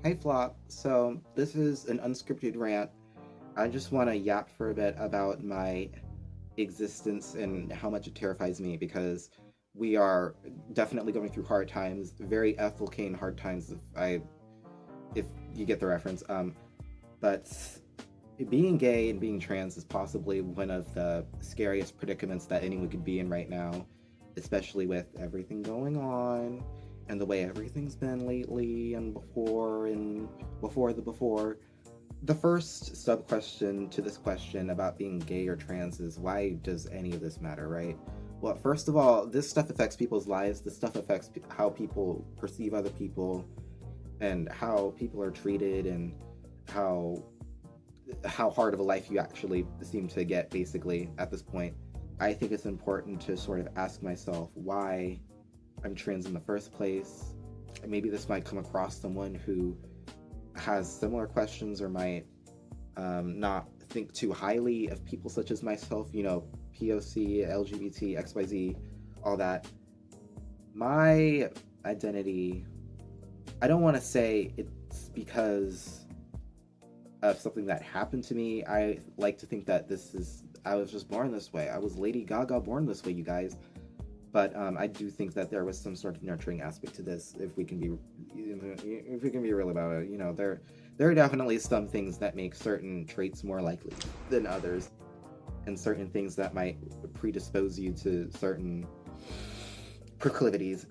Hey Flop, so this is an unscripted rant. I just want to yap for a bit about my existence and how much it terrifies me because we are definitely going through hard times, very Ethel Kane hard times if you get the reference. But being gay and being trans is possibly one of the scariest predicaments that anyone could be in right now, especially with everything going on and the way everything's been lately and before the before. The first sub question to this question about being gay or trans is why does any of this matter, right? Well, first of all, this stuff affects people's lives. This stuff affects how people perceive other people and how people are treated and how how hard of a life you actually seem to get basically at this point. I think it's important to sort of ask myself why I'm trans in the first place. Maybe this might come across someone who has similar questions or might not think too highly of people such as myself, POC, LGBT, XYZ, all that. My identity, I don't want to say it's because of something that happened to me. I like to think that I was just born this way. I was Lady Gaga born this way, you guys. But I do think that there was some sort of nurturing aspect to this. If we can be real about it, there are definitely some things that make certain traits more likely than others, and certain things that might predispose you to certain proclivities.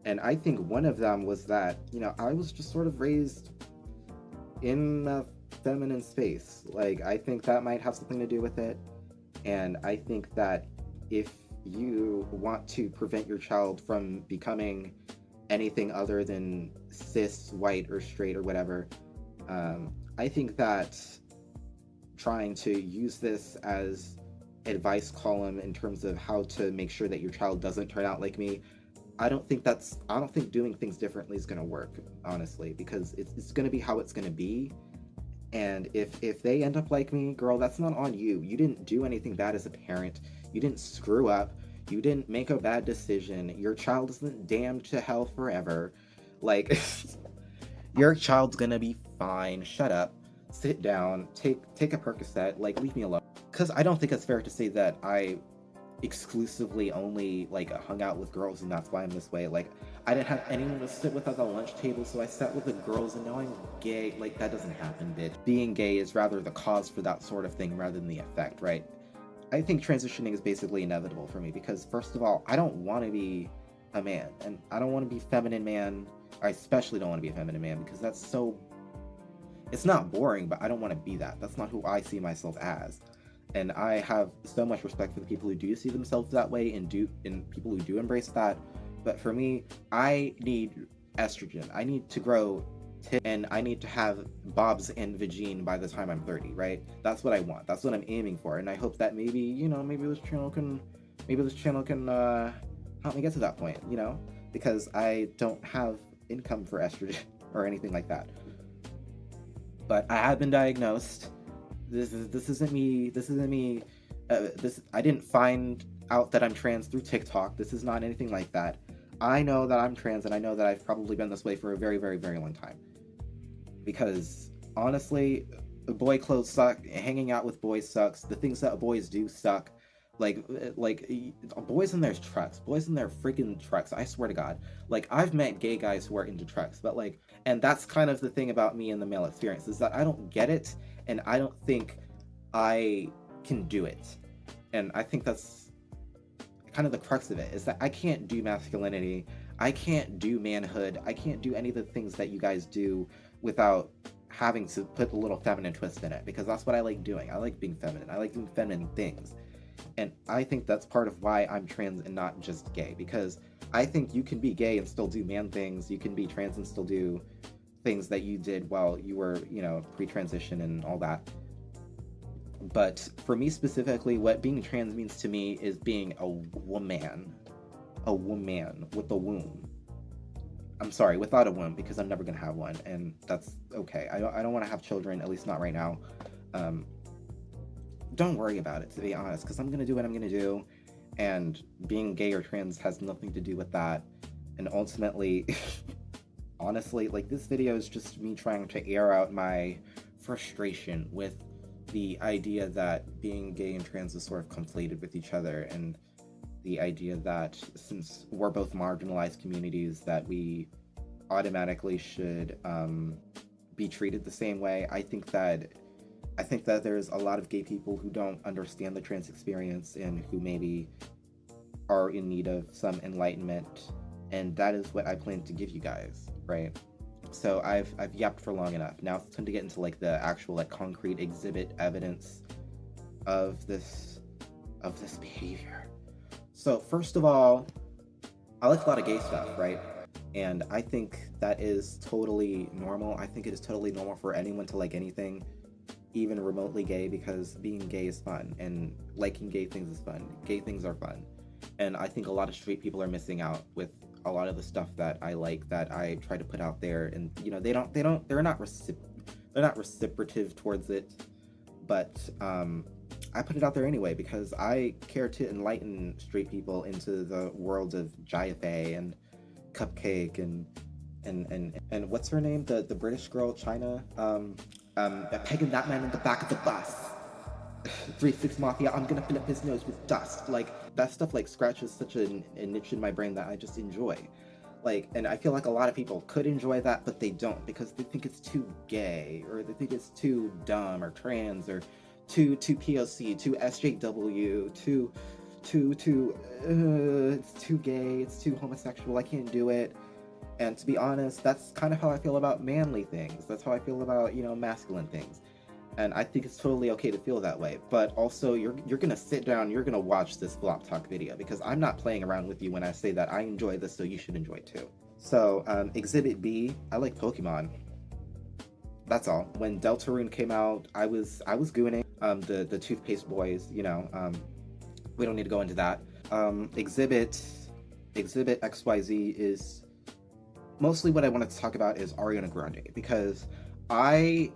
And I think one of them was that I was just sort of raised in a feminine space. Like I think that might have something to do with it, and I think that if you want to prevent your child from becoming anything other than cis, white, or straight, or whatever, I think that trying to use this as advice column in terms of how to make sure that your child doesn't turn out like me, I don't think doing things differently is going to work, honestly, because it's going to be how it's going to be. And if they end up like me, girl, that's not on you. You didn't do anything bad as a parent. You didn't screw up. You didn't make a bad decision. Your child isn't damned to hell forever. Like, your child's gonna be fine. Shut up. Sit down. Take a Percocet. Like, leave me alone. Because I don't think it's fair to say that I exclusively only like hung out with girls and that's why I'm this way. Like, I didn't have anyone to sit with at the lunch table, so I sat with the girls and now I'm gay. Like, that doesn't happen, bitch. Being gay is rather the cause for that sort of thing rather than the effect, right? I think transitioning is basically inevitable for me because, first of all, I don't want to be a man, and I don't want to be feminine man. I especially don't want to be a feminine man because that's so. It's not boring, but I don't want to be that. That's not who I see myself as. And I have so much respect for the people who do see themselves that way and people who do embrace that. But for me, I need estrogen. I need to grow and I need to have bobs and vagine by the time I'm 30, right? That's what I want. That's what I'm aiming for. And I hope that maybe this channel can help me get to that point, because I don't have income for estrogen or anything like that. But I have been diagnosed. This isn't me. This isn't me. This I didn't find out that I'm trans through TikTok. This is not anything like that. I know that I'm trans, and I know that I've probably been this way for a very, very, very long time. Because honestly, boy clothes suck. Hanging out with boys sucks. The things that boys do suck. Like boys in their trucks. Boys in their freaking trucks. I swear to God. Like I've met gay guys who are into trucks, but like, and that's kind of the thing about me and the male experience is that I don't get it, and I don't think I can do it. And I think that's kind of the crux of it is that I can't do masculinity, I can't do manhood, I can't do any of the things that you guys do without having to put a little feminine twist in it because that's what I like doing. I like being feminine. I like doing feminine things. And I think that's part of why I'm trans and not just gay because I think you can be gay and still do man things. You can be trans and still do things that you did while you were, pre-transition and all that. But for me specifically, what being trans means to me is being a woman with a womb. I'm sorry, without a womb, because I'm never gonna have one, and that's okay. I don't want to have children, at least not right now. Don't worry about it, to be honest, because I'm gonna do what I'm gonna do, and being gay or trans has nothing to do with that. And ultimately, honestly, like, this video is just me trying to air out my frustration with the idea that being gay and trans is sort of conflated with each other, and the idea that since we're both marginalized communities that we automatically should be treated the same way. I think that there's a lot of gay people who don't understand the trans experience and who maybe are in need of some enlightenment, and that is what I plan to give you guys, right? So I've yapped for long enough. Now it's time to get into like the actual like concrete exhibit evidence of this behavior. So first of all, I like a lot of gay stuff, right? And I think that is totally normal. I think it is totally normal for anyone to like anything, even remotely gay, because being gay is fun and liking gay things is fun. Gay things are fun. And I think a lot of straight people are missing out with a lot of the stuff that I like, that I try to put out there, and you know, they're not reciprocative towards it, but I put it out there anyway because I care to enlighten straight people into the world of Jia and Cupcake and what's her name, the British girl, China, pegging that man in the back of the bus. 3-6 Mafia, I'm gonna fill up his nose with dust. Like, that stuff like scratches such a niche in my brain that I just enjoy. Like, and I feel like a lot of people could enjoy that, but they don't, because they think it's too gay, or they think it's too dumb, or trans, or too POC, too SJW, it's too gay, it's too homosexual, I can't do it. And to be honest, that's kind of how I feel about manly things. That's how I feel about, you know, masculine things. And I think it's totally okay to feel that way. But also, you're gonna sit down, you're gonna watch this Flop Talk video, because I'm not playing around with you when I say that I enjoy this, so you should enjoy it too. So, Exhibit B, I like Pokemon. That's all. When Deltarune came out, I was gooning the toothpaste boys, you know. We don't need to go into that. Exhibit XYZ is mostly what I wanted to talk about is Ariana Grande, because I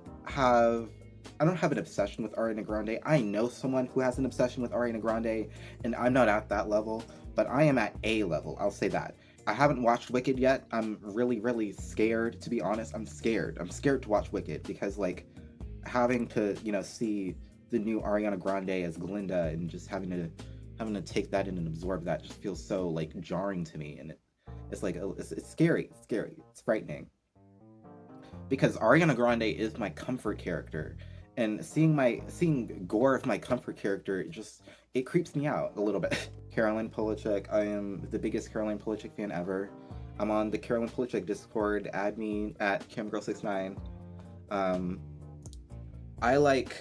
don't have an obsession with Ariana Grande. I know someone who has an obsession with Ariana Grande, and I'm not at that level, but I am at A level, I'll say that. I haven't watched Wicked yet. I'm really, really scared, to be honest. I'm scared to watch Wicked, because like having to, you know, see the new Ariana Grande as Glinda and just having to take that in and absorb that just feels so like jarring to me, and it's like it's scary, it's frightening. Because Ariana Grande is my comfort character, and seeing gore of my comfort character, it creeps me out a little bit. Caroline Polachek, I am the biggest Caroline Polachek fan ever. I'm on the Caroline Polachek Discord. Add me at camgirl69. I like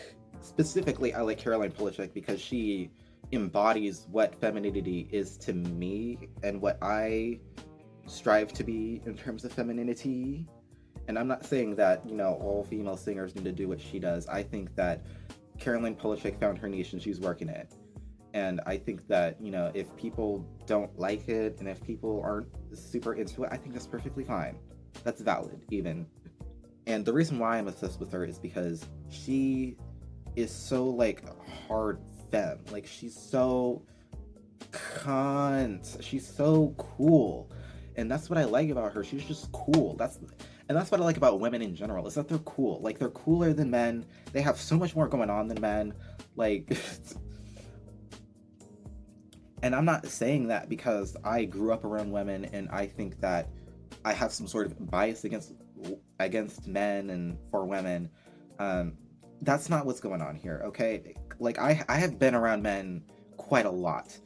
Caroline Polachek because she embodies what femininity is to me and what I strive to be in terms of femininity. And I'm not saying that, you know, all female singers need to do what she does. I think that Caroline Polachek found her niche and she's working it. And I think that, you know, if people don't like it and if people aren't super into it, I think that's perfectly fine. That's valid, even. And the reason why I'm obsessed with her is because she is so, like, hard femme. Like, she's so she's so cool. And that's what I like about her. She's just cool. And that's what I like about women in general, is that they're cool. Like, they're cooler than men. They have so much more going on than men. Like, and I'm not saying that because I grew up around women and I think that I have some sort of bias against men and for women. That's not what's going on here, okay? Like, I have been around men quite a lot.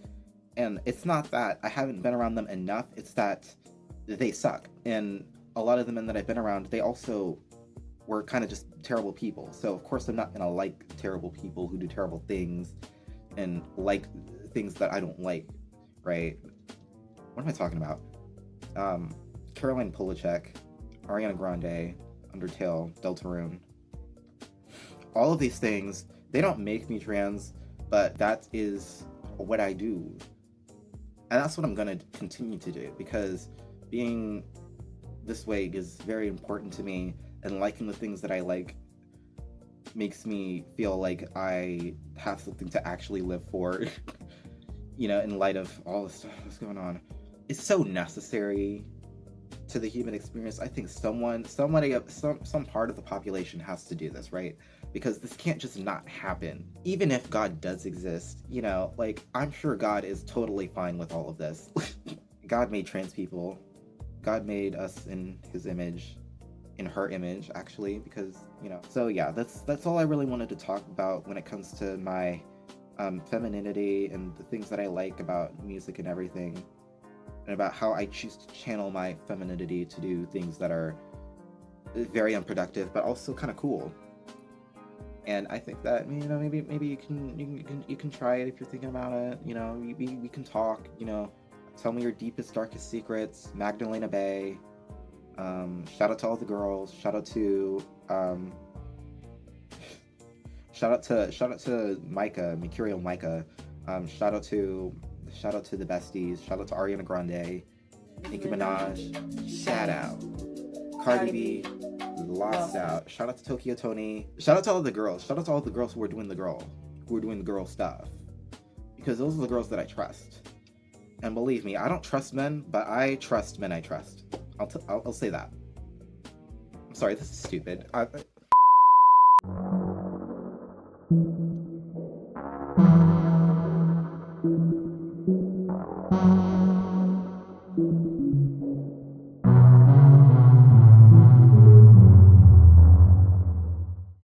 And it's not that I haven't been around them enough, it's that they suck. And a lot of the men that I've been around, they also were kind of just terrible people. So of course I'm not gonna like terrible people who do terrible things and like things that I don't like, right? What am I talking about? Caroline Polachek, Ariana Grande, Undertale, Deltarune. All of these things, they don't make me trans, but that is what I do. And that's what I'm gonna continue to do, because being this way is very important to me, and liking the things that I like makes me feel like I have something to actually live for. You know, in light of all the stuff that's going on. It's so necessary to the human experience, I think some part of the population has to do this, right? Because this can't just not happen. Even if God does exist, you know, like, I'm sure God is totally fine with all of this. God made trans people. God made us in his image, in her image, actually, because, you know. So yeah, that's all I really wanted to talk about when it comes to my femininity and the things that I like about music and everything, and about how I choose to channel my femininity to do things that are very unproductive, but also kind of cool. And I think that, you know, maybe you can try it if you're thinking about it. You know, we can talk. You know, tell me your deepest, darkest secrets. Magdalena Bay. Shout out to all the girls. Shout out to Micah, Mercurial Micah. Shout out to the besties. Shout out to Ariana Grande, Nicki Minaj. Shout out Cardi B. Lost out. Shout out to Tokyo Tony. Shout out to all the girls. Shout out to all the girls who are doing the girl stuff. Because those are the girls that I trust. And believe me, I don't trust men, but I trust men I trust. I'll say that. I'm sorry, this is stupid. I